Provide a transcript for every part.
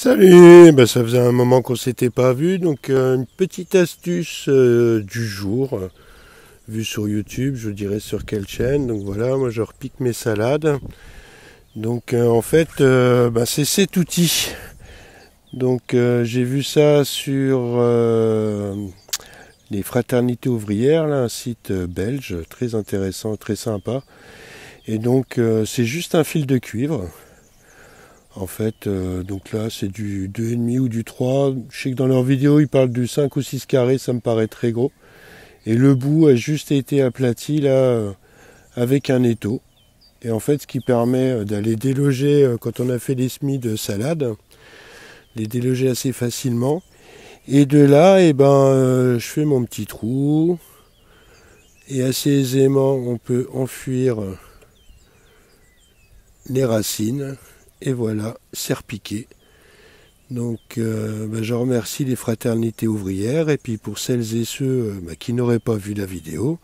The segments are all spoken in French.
Salut, ça faisait un moment qu'on s'était pas vu, donc une petite astuce du jour, vue sur YouTube, je dirais sur quelle chaîne. Donc voilà, moi je repique mes salades. Donc en fait, c'est cet outil. Donc j'ai vu ça sur les fraternités ouvrières, là, un site belge très intéressant, très sympa. Et donc c'est juste un fil de cuivre. En fait, donc là c'est du 2,5 ou du 3. Je sais que dans leurs vidéos ils parlent du 5 ou 6 carrés, ça me paraît très gros. Et le bout a juste été aplati là avec un étau. Et en fait ce qui permet d'aller déloger quand on a fait les semis de salade, les déloger assez facilement. Et de là, je fais mon petit trou. Et assez aisément on peut enfuir les racines. Et voilà, c'est repiqué. Donc je remercie les fraternités ouvrières. Et puis pour celles et ceux qui n'auraient pas vu la vidéo,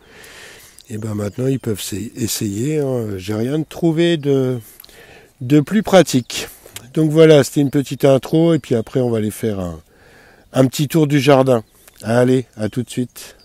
maintenant ils peuvent essayer. Hein. J'ai rien trouvé de plus pratique. Donc voilà, c'était une petite intro. Et puis après on va aller faire un petit tour du jardin. Allez, à tout de suite.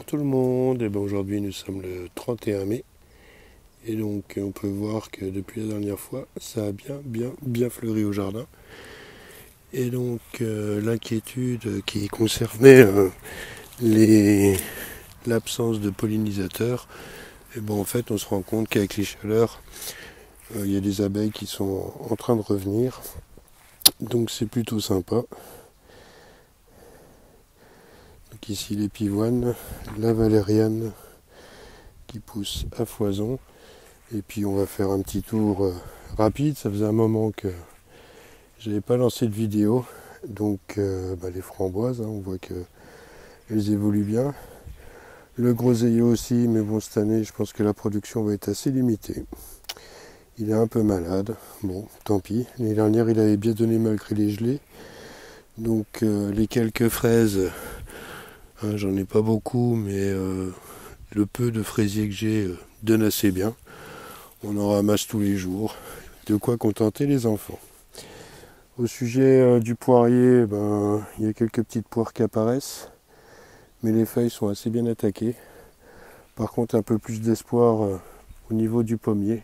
Tout le monde, aujourd'hui nous sommes le 31 mai et donc on peut voir que depuis la dernière fois ça a bien fleuri au jardin et donc l'inquiétude qui concernait l'absence de pollinisateurs, en fait on se rend compte qu'avec les chaleurs il y a des abeilles qui sont en train de revenir, donc c'est plutôt sympa. Donc ici les pivoines, la valériane qui pousse à foison. Et puis on va faire un petit tour rapide. Ça faisait un moment que j'avais pas lancé de vidéo. Donc les framboises, on voit qu'elles évoluent bien. Le groseillier aussi, mais bon cette année je pense que la production va être assez limitée. Il est un peu malade, bon tant pis. L'année dernière il avait bien donné malgré les gelées. Donc les quelques fraises, j'en ai pas beaucoup, mais le peu de fraisiers que j'ai donne assez bien. On en ramasse tous les jours, de quoi contenter les enfants. Au sujet du poirier, il y a quelques petites poires qui apparaissent, mais les feuilles sont assez bien attaquées. Par contre, un peu plus d'espoir au niveau du pommier.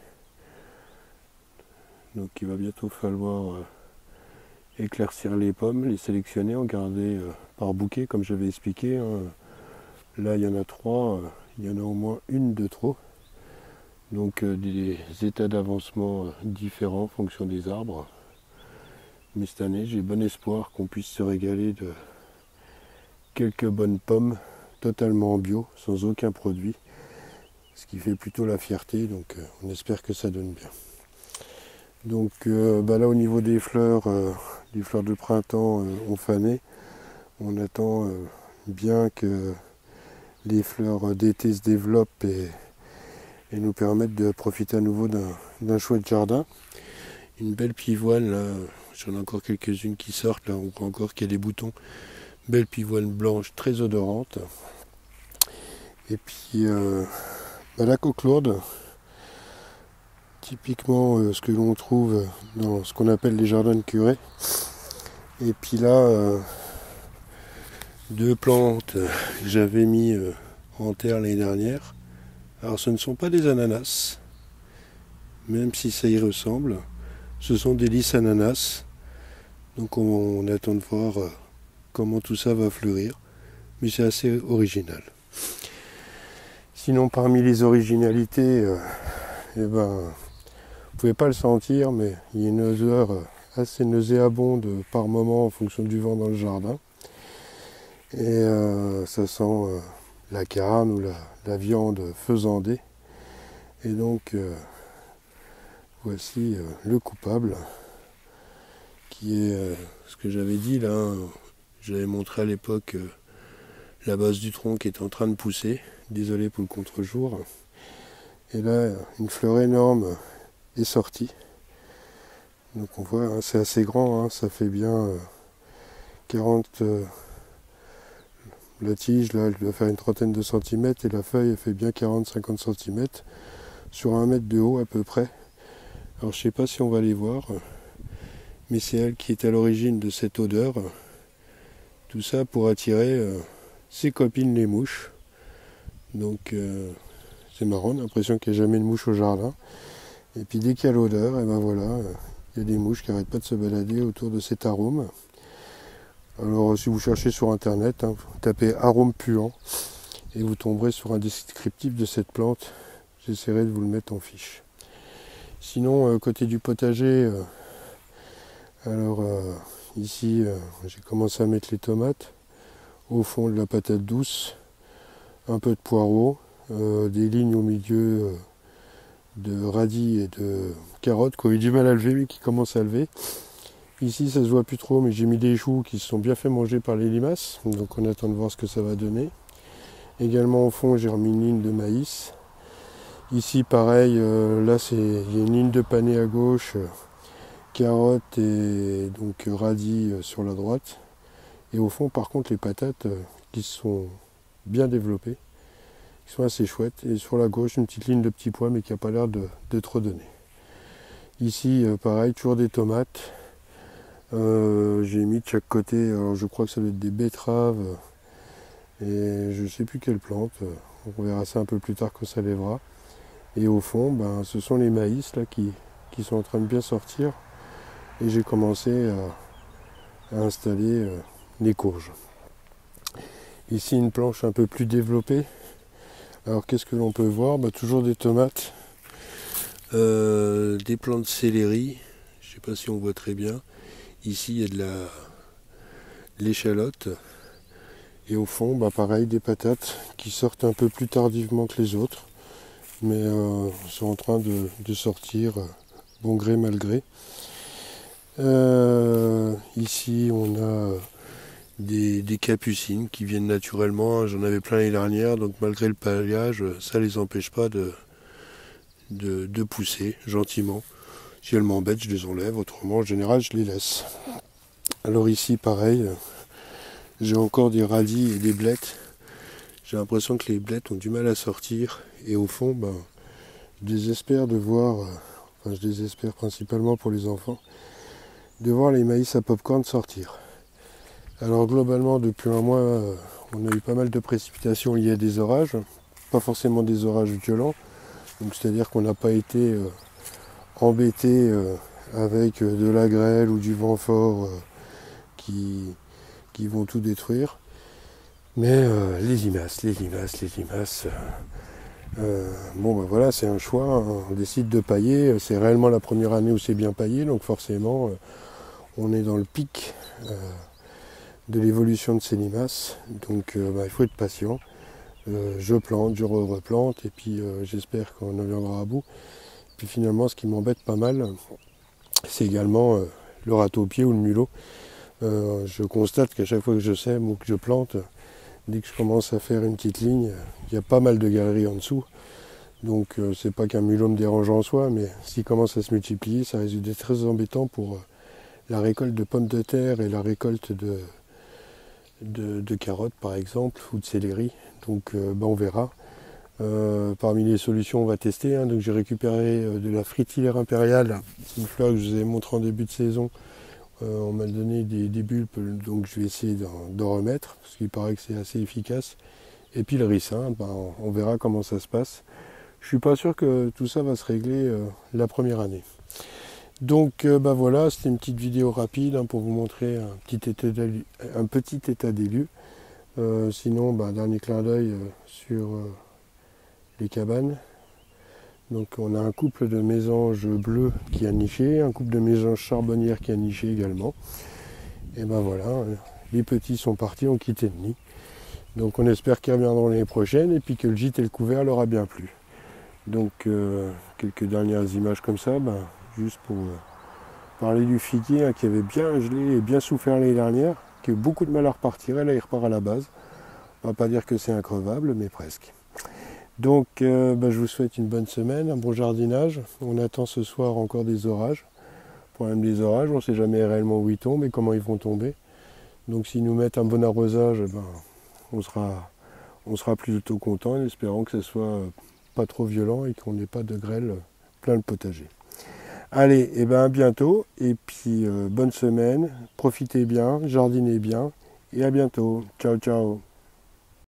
Donc il va bientôt falloir éclaircir les pommes, les sélectionner, en garder par bouquet, comme j'avais expliqué. Là, il y en a 3, il y en a au moins une de trop. Donc des états d'avancement différents en fonction des arbres. Mais cette année, j'ai bon espoir qu'on puisse se régaler de quelques bonnes pommes totalement bio, sans aucun produit. Ce qui fait plutôt la fierté, donc on espère que ça donne bien. Donc là au niveau des fleurs de printemps ont fané. On attend bien que les fleurs d'été se développent et nous permettent de profiter à nouveau d'un chouette jardin. Une belle pivoine, là, j'en ai encore quelques-unes qui sortent, là on voit encore qu'il y a des boutons. Belle pivoine blanche, très odorante. Et puis la coque lourde, typiquement ce que l'on trouve dans ce qu'on appelle les jardins de curé. Et puis là, 2 plantes que j'avais mis en terre l'année dernière. Alors ce ne sont pas des ananas, même si ça y ressemble. Ce sont des lys ananas. Donc on attend de voir comment tout ça va fleurir. Mais c'est assez original. Sinon parmi les originalités, vous ne pouvez pas le sentir, mais il y a une odeur assez nauséabonde par moment en fonction du vent dans le jardin. Et ça sent la carne ou la viande faisandée. Et donc voici le coupable qui est ce que j'avais dit là. J'avais montré à l'époque la base du tronc qui est en train de pousser. Désolé pour le contre-jour. Et là, une fleur énorme est sortie. Donc on voit, hein, c'est assez grand, hein, ça fait bien 40... la tige, là, elle doit faire une trentaine de centimètres et la feuille, elle fait bien 40-50 centimètres sur 1 mètre de haut à peu près. Alors je sais pas si on va les voir, mais c'est elle qui est à l'origine de cette odeur. Tout ça pour attirer ses copines les mouches. Donc c'est marrant, on a l'impression qu'il n'y a jamais de mouche au jardin. Et puis dès qu'il y a l'odeur, et ben voilà, il y a des mouches qui n'arrêtent pas de se balader autour de cet arôme. Alors si vous cherchez sur internet, hein, vous tapez arôme puant et vous tomberez sur un descriptif de cette plante. J'essaierai de vous le mettre en fiche. Sinon, côté du potager, ici j'ai commencé à mettre les tomates, au fond de la patate douce, un peu de poireaux, des lignes au milieu de radis et de carottes qui ont eu du mal à lever mais qui commencent à lever. Ici ça se voit plus trop, mais j'ai mis des choux qui se sont bien fait manger par les limaces, donc on attend de voir ce que ça va donner. Également au fond j'ai remis une ligne de maïs. Ici pareil, là il y a une ligne de panais à gauche, carottes et donc radis sur la droite. Et au fond par contre les patates qui sont bien développées, qui sont assez chouettes. Et sur la gauche une petite ligne de petits pois mais qui n'a pas l'air de trop donner. Ici pareil, toujours des tomates. J'ai mis de chaque côté, alors je crois que ça doit être des betteraves et je ne sais plus quelle plante, on verra ça un peu plus tard quand ça lèvera. Et au fond, ce sont les maïs là, qui sont en train de bien sortir et j'ai commencé à installer les courges. Ici une planche un peu plus développée. Alors qu'est-ce que l'on peut voir? Toujours des tomates, des plants de céleri, je ne sais pas si on voit très bien. Ici, il y a de l'échalote. Et au fond, pareil, des patates qui sortent un peu plus tardivement que les autres. Mais sont en train de sortir, bon gré, mal gré. Ici, on a des capucines qui viennent naturellement. J'en avais plein l'année dernière, donc malgré le paillage, ça ne les empêche pas de pousser gentiment. Si elles m'embêtent, je les enlève, autrement en général je les laisse. Alors ici pareil, j'ai encore des radis et des blettes. J'ai l'impression que les blettes ont du mal à sortir et au fond je désespère de voir, je désespère principalement pour les enfants, de voir les maïs à popcorn sortir. Alors globalement depuis un mois on a eu pas mal de précipitations liées à des orages, pas forcément des orages violents, donc c'est-à-dire qu'on n'a pas été embêté avec de la grêle ou du vent fort qui vont tout détruire. Mais les limaces, voilà, c'est un choix, hein. On décide de pailler, c'est réellement la première année où c'est bien paillé, donc forcément on est dans le pic de l'évolution de ces limaces, donc il faut être patient. Je plante, je replante et puis j'espère qu'on en viendra à bout. Puis finalement, ce qui m'embête pas mal, c'est également le râteau au pied ou le mulot. Je constate qu'à chaque fois que je sème ou que je plante, dès que je commence à faire une petite ligne, il y a pas mal de galeries en dessous. Donc c'est pas qu'un mulot me dérange en soi, mais s'il commence à se multiplier, ça risque d'être très embêtant pour la récolte de pommes de terre et la récolte de carottes par exemple, ou de céleri. Donc on verra. Parmi les solutions, on va tester. Donc j'ai récupéré de la fritillaire impériale, une fleur que je vous avais montré en début de saison. On m'a donné des bulbes, donc je vais essayer d'en remettre, parce qu'il paraît que c'est assez efficace. Et puis le ricin, on verra comment ça se passe. Je suis pas sûr que tout ça va se régler la première année. Donc voilà, c'était une petite vidéo rapide pour vous montrer un petit état des lieux. Sinon, dernier clin d'œil sur les cabanes. Donc on a un couple de mésanges bleus qui a niché, un couple de mésanges charbonnières qui a niché également. Et voilà, les petits sont partis, ont quitté le nid. Donc on espère qu'ils reviendront l'année prochaine et puis que le gîte et le couvert leur a bien plu. Donc quelques dernières images comme ça, juste Parler du figuier hein, qui avait bien gelé et bien souffert l'année dernière, qui a eu beaucoup de mal à repartir, et là il repart à la base. On va pas dire que c'est increvable, mais presque. Donc je vous souhaite une bonne semaine, un bon jardinage. On attend ce soir encore des orages. Le problème des orages, on ne sait jamais réellement où ils tombent et comment ils vont tomber. Donc s'ils nous mettent un bon arrosage, on sera plutôt content en espérant que ce soit pas trop violent et qu'on n'ait pas de grêle plein le potager. Allez, à bientôt et puis bonne semaine, profitez bien, jardinez bien et à bientôt. Ciao ciao.